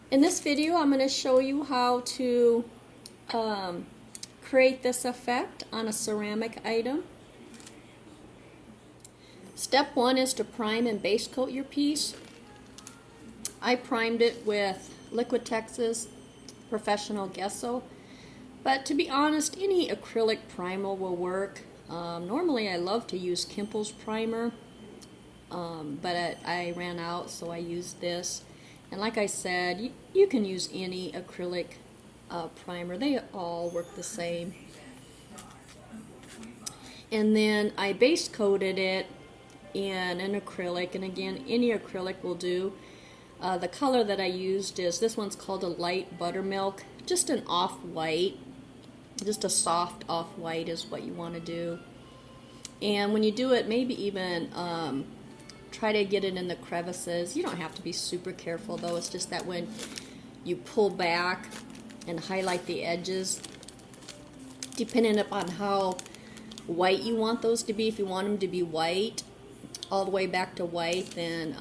In this video, I'm going to show you how to create this effect on a ceramic item. Step one is to prime and base coat your piece. I primed it with Liquid Texas Professional Gesso, but to be honest, any acrylic primer will work. Normally I love to use Kimple's primer, but I ran out, so I used this. And like I said, you can use any acrylic primer. They all work the same. And then I base coated it in an acrylic, and again, any acrylic will do. The color that I used is, this one's called a light buttermilk, just an off-white, just a soft off-white is what you want to do. And when you do it, maybe even try to get it in the crevices. You don't have to be super careful though, it's just that when you pull back and highlight the edges, depending upon how white you want those to be, if you want them to be white, all the way back to white, then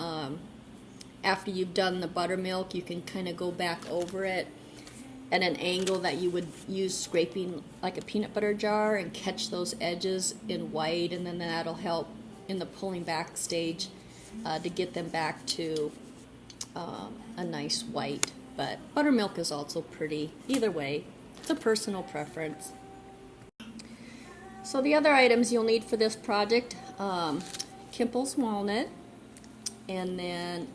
after you've done the buttermilk, you can kind of go back over it at an angle that you would use scraping like a peanut butter jar and catch those edges in white, and then that'll help in the pulling back stage to get them back to a nice white. But buttermilk is also pretty. Either way, it's a personal preference. So the other items you'll need for this project, Kimple's walnut, and then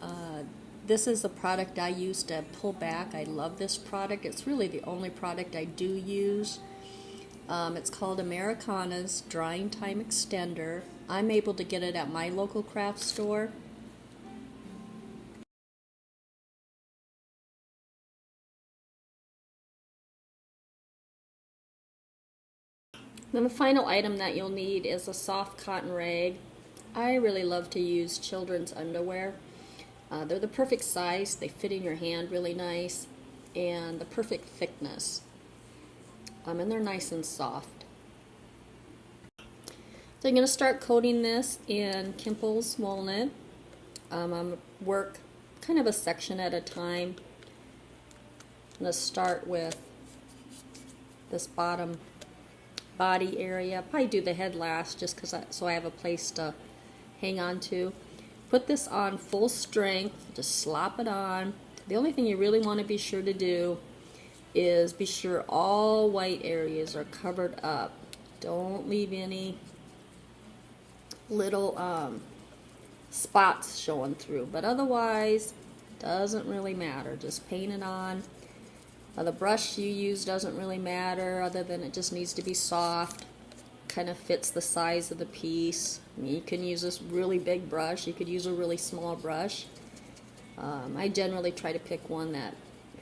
this is the product I use to pull back. I love this product. It's really the only product I do use. It's called Americana's Drying Time Extender. I'm able to get it at my local craft store. Then the final item that you'll need is a soft cotton rag. I really love to use children's underwear. They're the perfect size, they fit in your hand really nice, and the perfect thickness. And they're nice and soft. So I'm going to start coating this in Kimple's walnut. I'm going to work kind of a section at a time. I'm going to start with this bottom body area. Probably do the head last, just so I have a place to hang on to. Put this on full strength, just slop it on. The only thing you really want to be sure to do is be sure all white areas are covered up. Don't leave any little spots showing through, but otherwise doesn't really matter. Just paint it on. The brush you use doesn't really matter, other than it just needs to be soft, kind of fits the size of the piece. I mean, you can use this really big brush, you could use a really small brush. I generally try to pick one that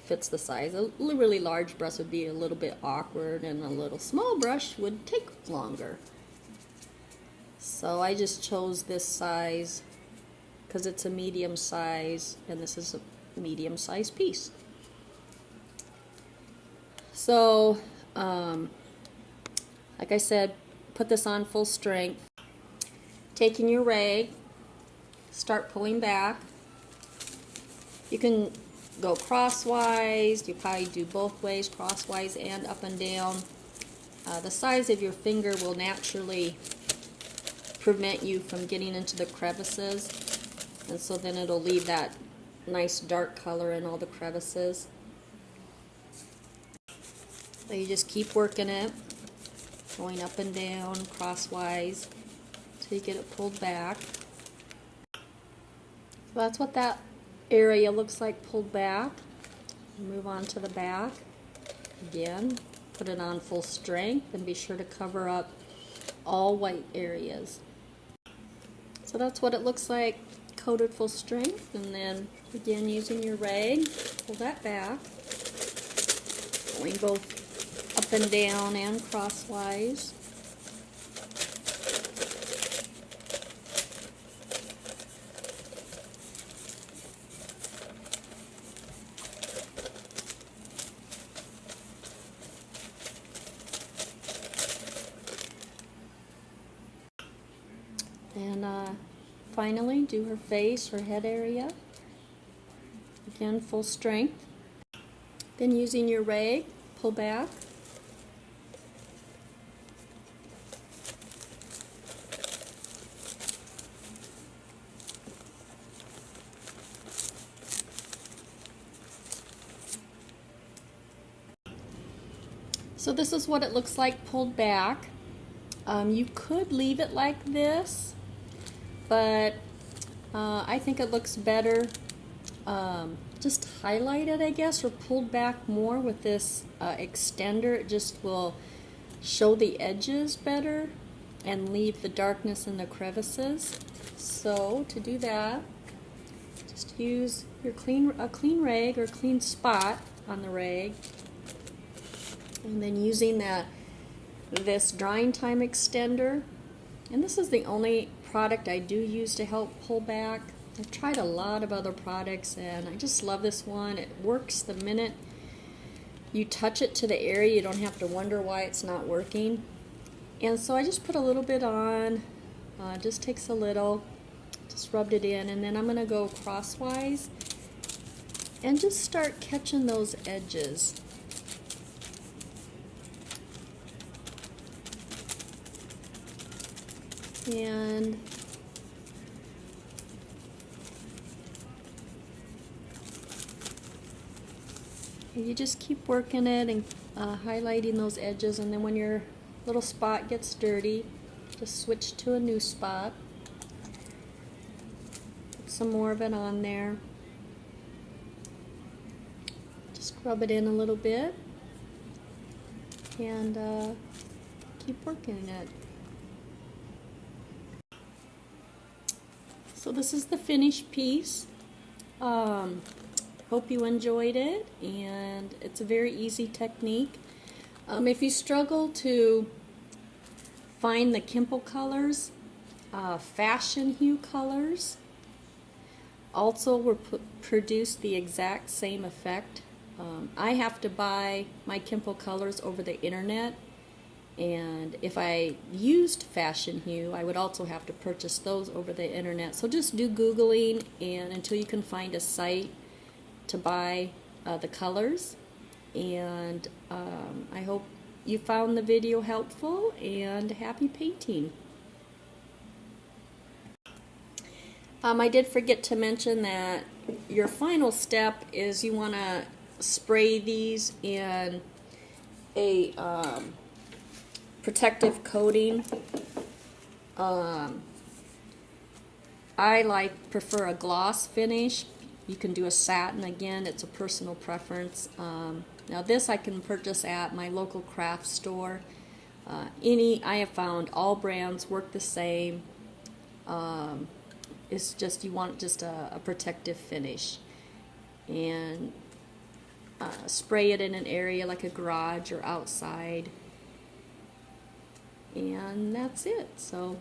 fits the size. A really large brush would be a little bit awkward, and a little small brush would take longer. So I just chose this size because it's a medium size, and this is a medium size piece. So, like I said, put this on full strength. Taking your rag, start pulling back. You can go crosswise, you probably do both ways, crosswise and up and down. The size of your finger will naturally prevent you from getting into the crevices, and so then it'll leave that nice dark color in all the crevices. So you just keep working it, going up and down, crosswise, until you get it pulled back. So that's what that area looks like pulled back. Move on to the back. Again, put it on full strength and be sure to cover up all white areas. So that's what it looks like coated full strength, and then again using your rag, pull that back, going both up and down and crosswise. And finally do her face, her head area. Again, full strength. Then using your rag, pull back. So this is what it looks like pulled back. You could leave it like this, but I think it looks better just highlighted, I guess, or pulled back more with this extender. It just will show the edges better and leave the darkness in the crevices. So to do that, just use your clean rag or clean spot on the rag, and then using this drying time extender. And this is the only product I do use to help pull back. I've tried a lot of other products and I just love this one. It works the minute you touch it to the area. You don't have to wonder why it's not working. And so I just put a little bit on, just takes a little, just rubbed it in, and then I'm going to go crosswise and just start catching those edges. And you just keep working it and highlighting those edges, and then when your little spot gets dirty, just switch to a new spot. Put some more of it on there. Just rub it in a little bit and keep working it. So this is the finished piece. Hope you enjoyed it, and it's a very easy technique. If you struggle to find the Kimple colors, fashion hue colors also will produce the exact same effect. I have to buy my Kimple colors over the internet, and if I used fashion hue, I would also have to purchase those over the internet. So just do Googling and until you can find a site to buy the colors. And I hope you found the video helpful, and happy painting. I did forget to mention that your final step is you want to spray these in a protective coating. I prefer a gloss finish. You can do a satin, again, it's a personal preference. Now this I can purchase at my local craft store. I have found all brands work the same. It's just, you want just a protective finish. And spray it in an area like a garage or outside. And that's it. So